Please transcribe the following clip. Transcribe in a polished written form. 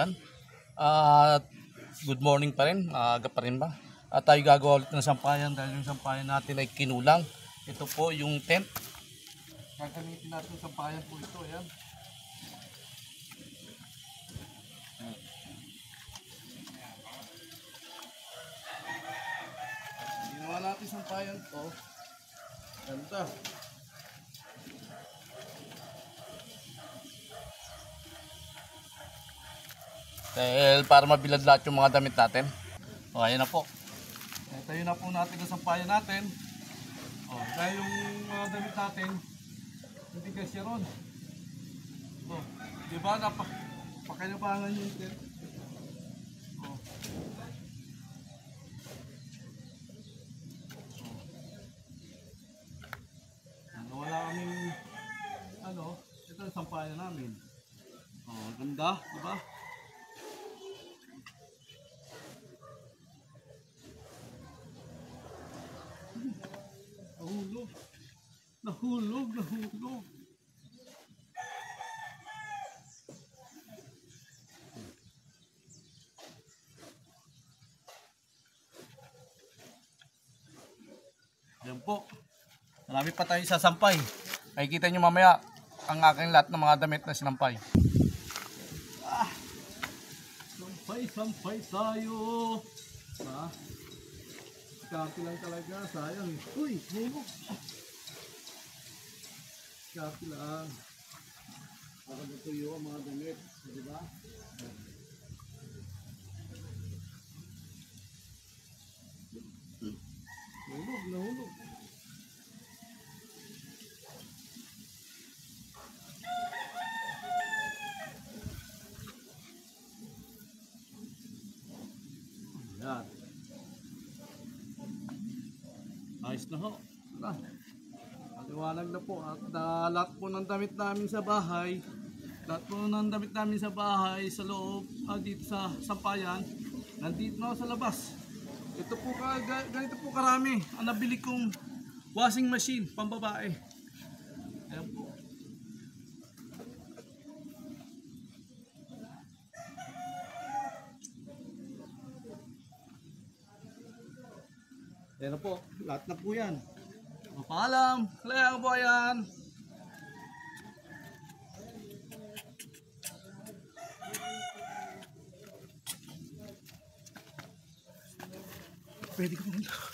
Ayan. At good morning pa rin. Aga pa rin ba? At tayo gagawa ulit ng sampayan dahil yung sampayan natin ay kinulang. Ito po yung tent. Gagamitin natin yung sampayan po ito. Ayan. Ginawa natin sampayan to. Ganda. Dahil para mabilad lahat yung mga damit natin. O, ayan na po. Tayo na po natin ang sampayan natin. O, dahil yung mga damit natin, hindi kasi ron. O, diba? Napakalabangan yung tent. O. Wala kaming, ito ang sampayan namin. O, ganda, diba? Nahulog. Yan po. Marami pa tayong sasampay. Makikita nyo mamaya ang aking lahat ng mga damit na sinampay. Sampay tayo. Kaki lang talaga. Sayang. Uy, hulog. Kaki lang. Para natuyo ang mga damit. Diba? Nahulog. Yan. Ayos na ho. Maliwanag na po. At lahat po ng damit namin sa bahay, sa loob, dito sa sampayan, nandito na sa labas. Ito po, ganito po karami ang nabili kong washing machine pambabae. Ayan po. Ayan na po, lahat na po yan. Paalam, kaya po yan. Pwede ko pumunta.